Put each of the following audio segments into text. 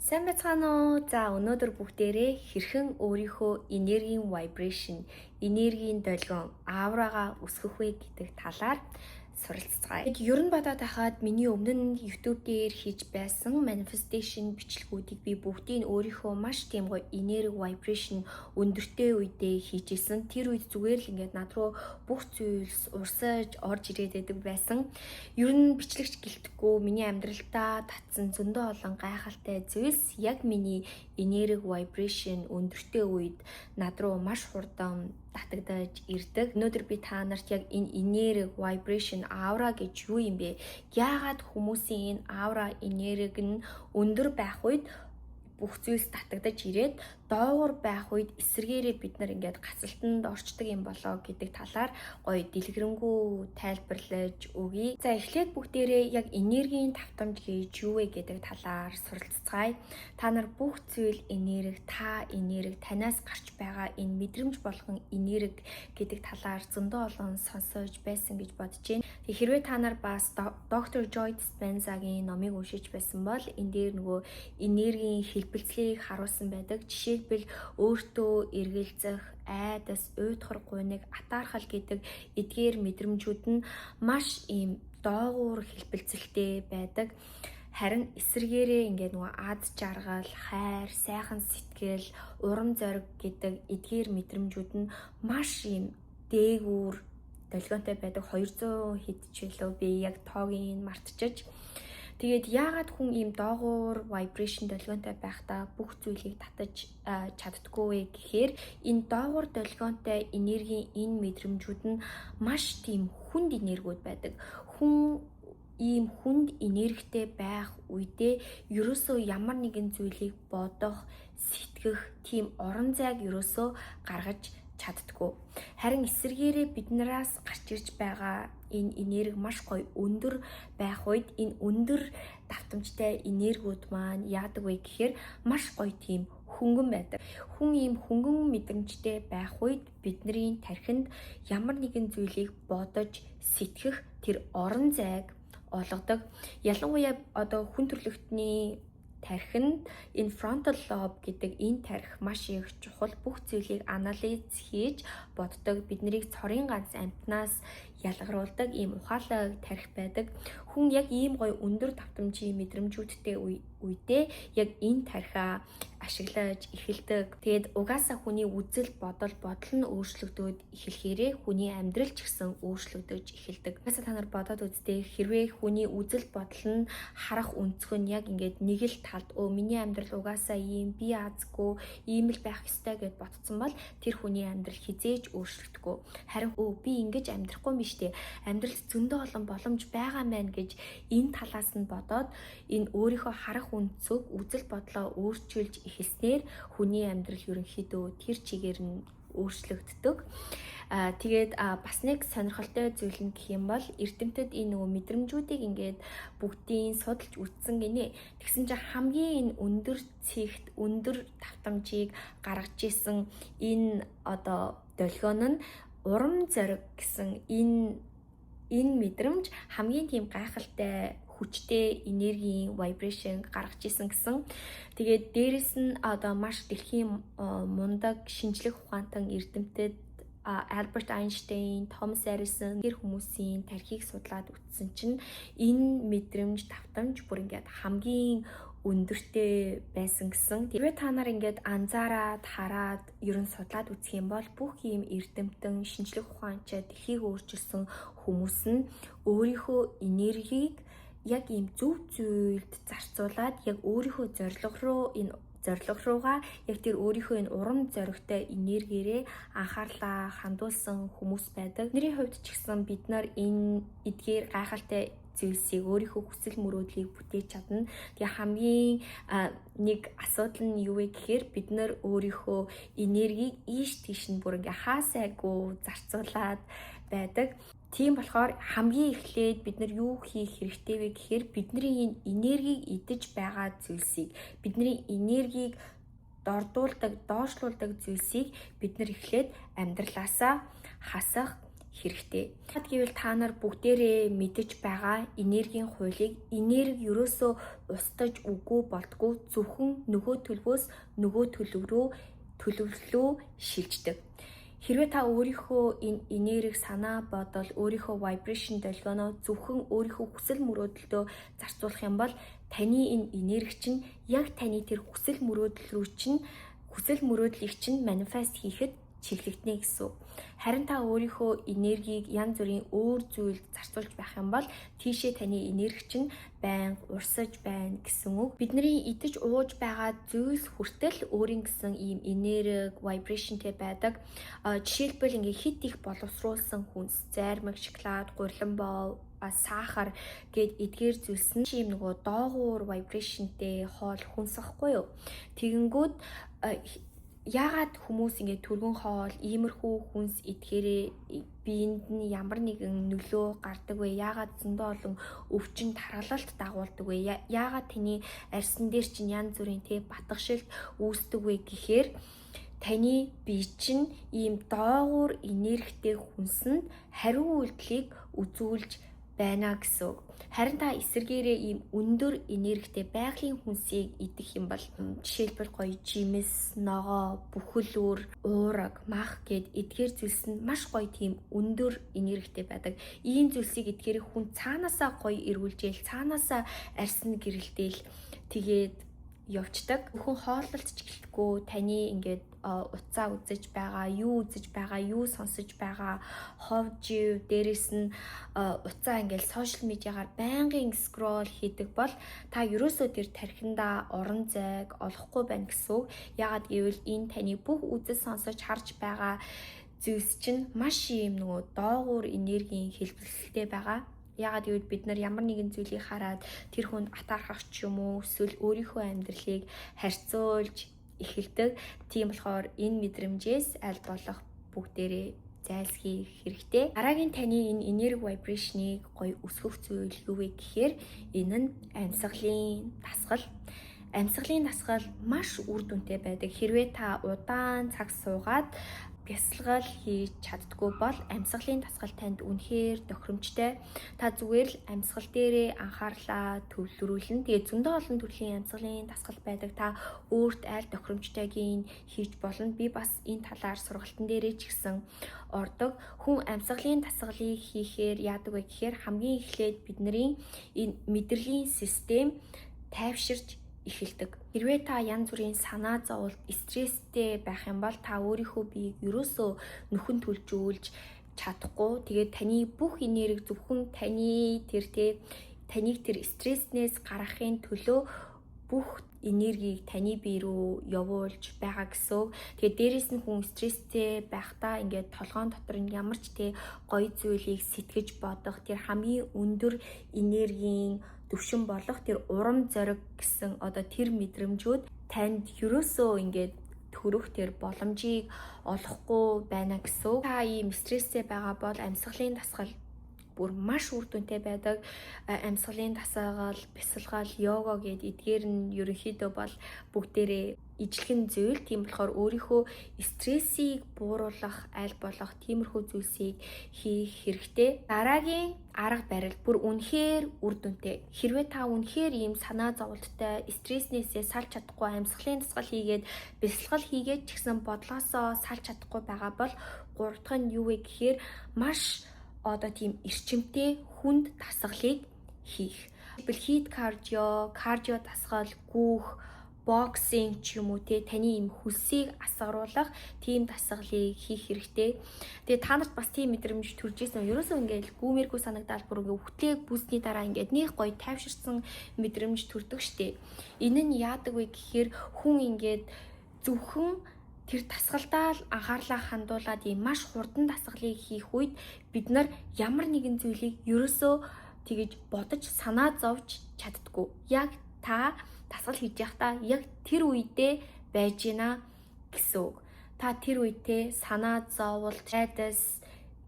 Сайн байцгаана уу? За өнөөдөр бүгдээрээ хэрхэн өөрийнхөө энергийн vibration, энергийн долгион, аураагаа өсгөх вэ гэдэг талаар суралцгаая. Ер нь бодоод хахад миний өмнө нь YouTube дээр хийж байсан manifestation бичлэгүүдийг би бүгдийг өөрийнхөө маш тийм гоё энерги vibration өндөртэй үедээ хийжсэн. Тэр үед зүгээр л ингээд над руу бүх зүйлс урсаж орж ирээд байдаг байсан. Ер нь бичлэгч гэлтэхгүй миний амьдралдаа татсан зөндөө олон гайхалтай зүйлс яг миний энерги vibration өндөртэй үед над руу маш хурдан татагдаж ирдэг. Өнөөдөр би та нарт яг энэ энерги vibration aura гэж юу юм бэ? Яагаад хүмүүсийн энэ aura энерги нь өндөр байх үед бүх зүйлс татагдаж ирээд доогуур байх үед эсэргээрээ бид нар ингээд гацалтанд орчдөг юм болоо гэдэг талаар гоё дэлгэрэнгүй тайлбарлаж өгье. За эхлээд бүгдээрээ яг энергийн давтамж гэж юу вэ гэдэг талаар суралцгаая. Та нар бүх зүйл энерги, та энерги, танаас гарч байгаа энэ мэдрэмж болгон энерги гэдэг талаар зөндөө олон сонсож байсан гэж бодож байна. Хэрвээ та нар бас доктор Joe Dispenza-гийн номыг уншиж байсан бол энэ дээр нөгөө энергийн хэлбэлцлийг харуулсан байдаг. Жишээлбэл өөртөө эргэлзэх, айдас, уйтгар гуниг, атаархал гэдэг эдгээр мэдрэмжүүд нь маш ийм доогуур хэлбэлцэлтэй байдаг. Харин эсэргээрээ ингээд нөгөө ад жаргал, хайр, сайхан сэтгэл, урам зориг гэдэг эдгээр мэдрэмжүүд нь маш ийм дээгүүр долгионтой байдаг. 200 хэд ч билүү би яг тоогийн мартчихж. Тэгээд яагаад хүн ийм доогуур vibration долгионтой байхдаа бүх зүйлийг татаж чаддгүй вэ гэхээр энэ доогуур долгионтой энергийн энэ мэдрэмжүүд нь маш тийм хүнд энергиуд байдаг. Хүн ийм хүнд энергитэй байх үедээ ерөөсөө ямар нэгэн зүйлийг бодох, сэтгэх тийм орон зайг ерөөсөө гаргаж чаддгүй. Харин эсэргээрээ биднээс гарч ирж байгаа энэ энерги маш гоё өндөр байх үед энэ өндөр давтамжтай энергиуд маань яадаг вэ гэхээр маш гоё тийм хөнгөн байдаг. Хүн ийм хөнгөн мэдрэмжтэй байх үед бидний тархинд ямар нэгэн зүйлийг бодож сэтгэх тэр орон зайг олгодог. Ялангуяа одоо хүн төрөлхтний тархинд энэ frontal lobe гэдэг энэ тархи маш их чухал, бүх зүйлийг анализ хийж боддог, биднийг цорын ганц амьтнаас ялгаруулдаг ийм ухаалаг тархи байдаг. Хүн яг ийм гоё өндөр давтамжийн мэдрэмжүүдтэй үедээ яг энэ тархиа ашиглаж эхэлдэг. Тэгээд угаасаа хүний үзэл бодол нь өөрчлөгдөд эхлэхээрээ хүний амьдрал ч гэсэн өөрчлөгдөж эхэлдэг. Угаасаа та нар бодоод үзтээ хэрвээ хүний үзэл бодол нь харах өнцгөө нь яг ингээд нэг л талд миний амьдрал угаасаа ийм би азгүй ийм л байх ёстой гэд ботцсон бол тэр хүний амьдрал хизээж өөрчлөгдөхгүй. Харин би ингэж амьдрахгүй юм штэ. Амьдралд зөндөө олон боломж байгаа мэн гэж энэ талаас нь бодоод энэ өөрийнхөө харах өнцөг, үзэл бодлоо өөрчилж эхэлснээр хүний амьдрал ерөнхийдөө тэр чигээр нь өөрчлөгддөг. Тэгээд бас нэг сонирхолтой зүйл нь гэх юм бол эрдэмтэд энэ нөгөө мэдрэмжүүдийг ингээд бүгдийн судалж үзсэн гинэ. Тэгсэн чинь хамгийн энэ өндөр цэгт, өндөр давтамжийг гаргаж исэн энэ одоо долгион нь урам зориг гэсэн энэ мэдрэмж хамгийн тийм гайхалтай хүчтэй энергийн vibration гаргаж исэн гэсэн. Тэгээд дээрэс нь одоо маш дэлхийн мундаг шинжлэх ухаантан эрдэмтэд Альберт Айнштейн, Томас Эдисон гэр хүмүүсийн тархийг судлаад үзсэн чинь энэ мэдрэмж давтамж бүр ингээд хамгийн өндөртэй байсан гэсэн. Тэрвээ та нар ингээд анзаараад хараад ерөн судлаад үзэх юм бол бүх ийм эрдэмтэн, шинжлэх ухаанчид дэлхийг өөрчилсөн хүмүүс нь өөрийнхөө энергийг яг ийм зөв зүйлд зарцуулаад яг өөрийнхөө зорилго руугаа яг тэр өөрийнхөө энэ урам зоригтой энергиэрээ анхаарлаа хандуулсан хүмүүс байдаг. Бидний хувьд ч гэсэн бид нар энэ эдгээр гайхалтай зүйлсийг өөрийнхөө хүсэл мөрөөдлийг бүтээж чадна. Тэгээ хамгийн нэг асуудал нь юу вэ гэхээр бид нар өөрийнхөө энергийг ийш тийш нь бүр ингээ хаасайгүй зарцуулаад байдаг. Тийм болохоор хамгийн эхлээд бид нар юу хийх хэрэгтэй вэ гэхээр бидний энэ энергийг идэж байгаа зүйлсийг, бидний энергийг дордуулдаг, доошлуулдаг зүйлсийг бид нар эхлээд амьдралаасаа хасах хэрэгтэй. Яагаад гэвэл та нар бүгдээрээ мэдэж байгаа энергийн хуулийг энерги ерөөсөө устдаж үгүй болдгоо зөвхөн нөгөө төлөвөөс нөгөө төлөвлөлөө шилждэг. Хэрвээ та өөрийнхөө энэ энерги санаа бодол өөрийнхөө vibration долгионоо зөвхөн өөрийнхөө хүсэл мөрөөдөлдөө зарцуулах юм бол таны энэ энерги чинь яг таны тэр хүсэл мөрөөдлийг чинь манифест хийхэд чиглэгдэнэ гэсэн. Харин та өөрийнхөө энергийг янз бүрийн өөр зүйлд зарцуулж байх юм бол тийшээ таны энерги чинь байнга урсаж байна гэсэн үг. Бидний идэж ууж байгаа зүйлс хүртэл өөрийн гэсэн ийм энерги, vibration-тэй байдаг. Жишээлбэл ингээ хит их боловсруулсан хүнс, зайрмаг, шоколад, гурилан сахар гэд эдгээр зүйлс нь ийм нөгөө доогуур vibration-тэй хоол хүнс ахгүй юу. Тэгэнгүүт яагаад хүмүүс ингэ түргэн хоол иймэрхүү хүнс идэхээрээ биед нь ямар нэгэн нөлөө гардаг вэ? Яагаад зөндөө олон өвчин тархалалт дагуулдаг вэ? Яагаад таны арьсан дээр чинь янз бүрийн батгшилт үүсдэг вэ гэхээр таны бие чинь ийм доогуур энергитэй хүнсэнд хариу үйлдэлийг үзүүлж байна гэсэн үг. Харин та эсэргээрээ ийм өндөр энергитэй байгалийн хүнсийг идэх юм бол жишээлбэл гоё жимс, ногоо, бүхэл үр, уураг, мах гэд эдгээр зүйлс нь маш гоё тийм өндөр энергитэй байдаг. Ийм зүйлсийг идэхээр хүн цаанаасаа гоё эргүүлжээл, цаанаасаа арьсан гэрэлдээл тэгээд явцдаг. Бүхэн хооллолт ч гэлтгүү таны ингээд уцаа үзэж байгаа, юу сонсож байгаа, ховж дээрэс нь уцаа ингээд сошиал медиагаар байнгын скрол хийдэг бол та ерөөсөө тэр тархиндаа орон зайг олохгүй байна гэсэн үг. Яагаад гэвэл энэ таны бүх үзэл сонсож харж байгаа зүйлс чинь маш юм нөгөө доогуур энергийн хэлбэлтэй байгаа. Яагаад гэвэл бид нар ямар нэгэн зүйлийг хараад тэр хүнд атаархах ч юм уу эсвэл өөрийнхөө амьдралыг харьцуулж эхэлдэг. Тийм болохоор энэ мэдрэмжээс аль болох бүгдээрээ зайлсхийх хэрэгтэй. Дараагийн таны энэ энерги vibration-ыг гоё өсгөх зүйл юу вэ гэхээр энэ нь амьсгалын дасгал. Амьсгалын дасгал маш үр дүнтэй байдаг. Хэрвээ та удаан цаг суугаад бясалгал хийж чаддгүй бол амьсгалын дасгал танд үнэхээр тохиромжтой. Та зүгээр л амьсгал дээрээ анхаарлаа төвлөрүүлнэ. Тэгээд зөндөө олон төрлийн амьсгалын дасгал байдаг. Та өөрт аль тохиромжтойг хийж болно. Би бас энэ талаар сургалтын дээрээ ч гэсэн ордог. Хүн амьсгалын дасгалыг хийхээр яадаг вэ гэхээр хамгийн эхлээд бидний энэ мэдрэлийн систем тайвширч эхэлдэг. Хэрвээ та янз бүрийн санаа зовлт, стресстэй байх юм бол та өөрийнхөө биеийг ерөөсөө нөхөн төлжүүлж чадахгүй. Тэгээд таны бүх энерги зөвхөн таныг тэр стресснээс гаргахын төлөө бүх энергийг таны бие рүү явуулж байгаа гэсэн. Тэгээд дээрэс нь хүн стресстэй байхдаа ингээд толгоон дотор нь ямар ч гоё зүйлийг сэтгэж бодох тэр хамгийн өндөр энергийн төвшин болох тэр урам зориг гэсэн тэр мэдрэмжүүд танд ерөөсөө ингээд төрөх тэр боломжийг олохгүй байна гэсэн. Та ийм стресстэй байгаа бол амьсгалын дасгал бүр маш үр дүнтэй байдаг. Амьсгалын дасгал, бясалгал, йога гэд эдгээр нь ерөнхийдөө бол бүгдээрээ ижлэгэн зүйл. Тийм болохоор өөрийнхөө стрессийг бууруулах, аль болох тиймэрхүү зүйлсийг хийх хэрэгтэй. Дараагийн арга барил бүр үнэхээр үр дүнтэй. Хэрвээ та үнэхээр ийм санаа зовлттой, стресснээсээ салж чадахгүй амьсгалын дасгал хийгээд, бясалгал хийгээд ч гэсэн бодлоосоо салж чадахгүй байгаа бол гурав дахь нь юу вэ гэхээр маш тийм эрчимтэй хүнд дасгалыг хийх. Хит кардио дасгал, гүүх, боксинг ч юм уу таны ийм хөлсийг асгаруулах тийм дасгалыг хийх хэрэгтэй. Тэгээ та нарт бас тийм мэдрэмж төрж ирсэн. Ерөөсөө ингээд гүүмэргүй санагдаад бүр ингээд үхтлээ бүсний дараа ингээд нэг гоё тайвширсан мэдрэмж төрдөг штеп. Энэ нь яадаг вэ гэхээр хүн ингээд зөвхөн тэр дасгалдаа л анхаарлаа хандуулаад ийм маш хурдан дасгалыг хийх үед бид нар ямар нэгэн зүйлийг ерөөсөө тэгэж бодож санаа зовж чаддггүй. Яг та дасгал хийж байхдаа яг тэр үедээ байж гинэ гэсэн үг. Та тэр үедээ санаа зовлт, айдас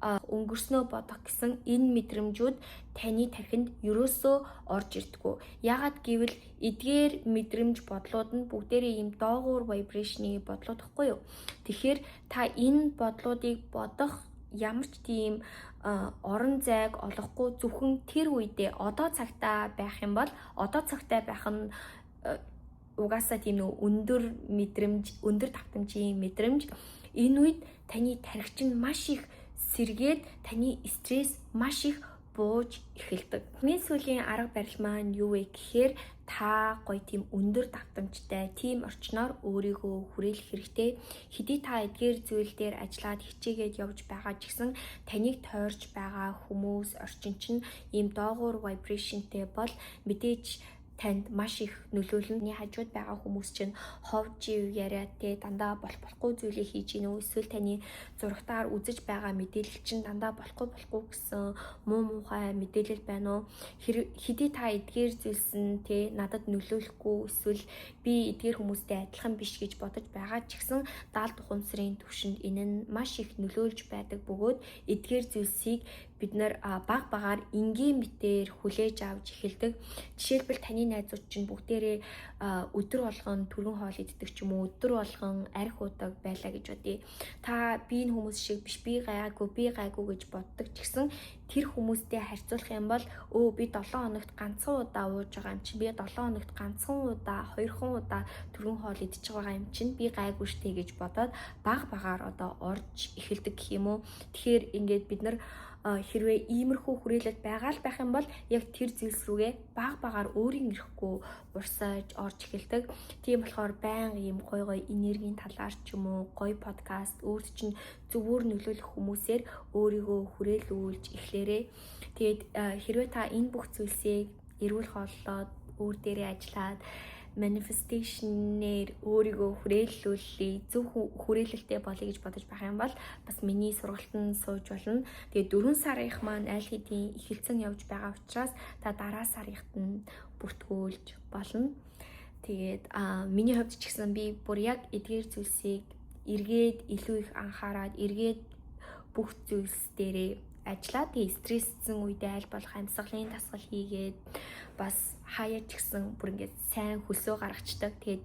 өнгөрснөө бодох гэсэн энэ мэдрэмжүүд таны тархинд ерөөсөө орж ирдэггүй. Яагаад гэвэл эдгээр мэдрэмж бодлууд нь бүгдээрээ ийм доогуур vibration-ийн бодлууд гэхгүй юу? Тэгэхээр та энэ бодлуудыг бодох ямар ч тийм орон зайг олохгүй зөвхөн тэр үедээ одоо цагтаа байх юм бол одоо цагтаа байх нь угаасаа тийм нэг өндөр мэдрэмж, өндөр давтамжийн мэдрэмж. Энэ үед таны тархич нь маш их сэргээд таны стресс маш их бууж эхэлдэг. Миний сүүлийн арга барил маань юу вэ гэхээр та гоё тийм өндөр давтамжтай тийм орчноор өөрийгөө хүрээлэх хэрэгтэй. Хэдий та эдгээр зүйл дээр ажиллаад хичээгээд явж байгаа ч гэсэн таныг тойрч байгаа хүмүүс, орчин чинь ийм доогуур vibration-тэй бол мэдээж танд маш их нөлөөлнө. Таны хажууд байгаа хүмүүс чинь ховж яриад те дандаа болохгүй зүйлийг хийж гинөө, эсвэл таны зурагтаар үзэж байгаа мэдээлэл чинь дандаа болохгүй гэсэн муу муухай мэдээлэл байна уу? Хэдий та эдгээр зүйлс нь те надад нөлөөлөхгүй, эсвэл би эдгээр хүмүүстэй адилхан биш гэж бодож байгаа ч гэсэн даалд ухамсарын түвшинд энэ нь маш их нөлөөлж байдаг бөгөөд эдгээр зүйлсийг бид нар баг багаар энгийн мэтээр хүлээж авч эхэлдэг. Жишээлбэл таны найзууд чинь бүгдээрээ өдөр болгон түргэн хоол иддэг ч юм уу, өдөр болгон арх удаг байлаа гэж бодъё. Та би энэ хүмүүс шиг биш, би гайгүй гэж боддог ч гэсэн тэр хүмүүстэй харьцуулах юм бол би 7 хоногт ганцхан удаа ууж байгаа юм чинь, би 7 хоногт ганцхан удаа, 2 удаа түргэн хоол идэж байгаа юм чинь би гайгүй штэ гэж бодоод баг багаар одоо орж эхэлдэг гэх юм уу. Тэгэхээр ингээд бид нар хэрвээ иймэрхүү хүрээлэлд байгаа л байх юм бол яг тэр зүйлс рүүгээ баг багаар өөрийн ирэхгүй урсаж орж эхэлдэг. Тийм болохоор байнга ийм гой энергийн талаар ч юм уу, гой подкаст, өөрт чинь зөвөр нөлөөлөх хүмүүсээр өөрийгөө хүрээлүүлж эхлээрэй. Тэгээд хэрвээ та энэ бүх зүйлсийг эрүүл хооллоод өөр дээрээ ажиллаад manifestation-ээр өөрийгөө хүрээлүүлээ, зөв хүрээлэлтэй болъё гэж бодож байх юм бол бас миний сургалтанд сууж болно. Тэгээ 4 сарынх маань аль хэдийн эхэлсэн явж байгаа учраас та дараа сарынхт нь бүртгүүлж болно. Тэгээд миний хувьд ч гэсэн би бүр яг эдгээр зүйлсийг эргээд илүү их анхаарад, эргээд бүх зүйлс дээрээ ажиллаад стресссэн үедээ аль болох амьсгалын дасгал хийгээд бас хаяа ч гэсэн бүр ингээд сайн хөлсөө гаргацдаг. Тэгээд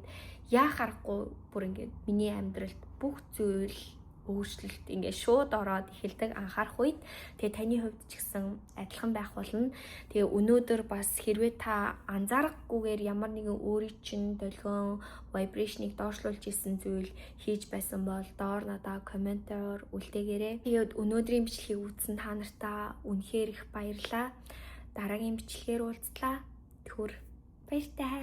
яах аргагүй бүр ингээд миний амьдралд бүх зүйл өөрчлөлт ингээд шууд ороод эхэлдэг анхаарах үед. Тэгээд таны хувьд ч гэсэн адилхан байх болно. Тэгээ өнөөдөр бас хэрвээ та анзаарахгүйгээр ямар нэгэн өөрийн чинь долгион vibration-ыг доошлуулж исэн зүйл хийж байсан бол доор надаа комментоор үлдээгээрэй. Тэгээд өнөөдрийн бичлэгийг үзсэн та нартаа үнэхээр их баярлалаа. Дараагийн бичлэгээр уулзлаа. Баяртай.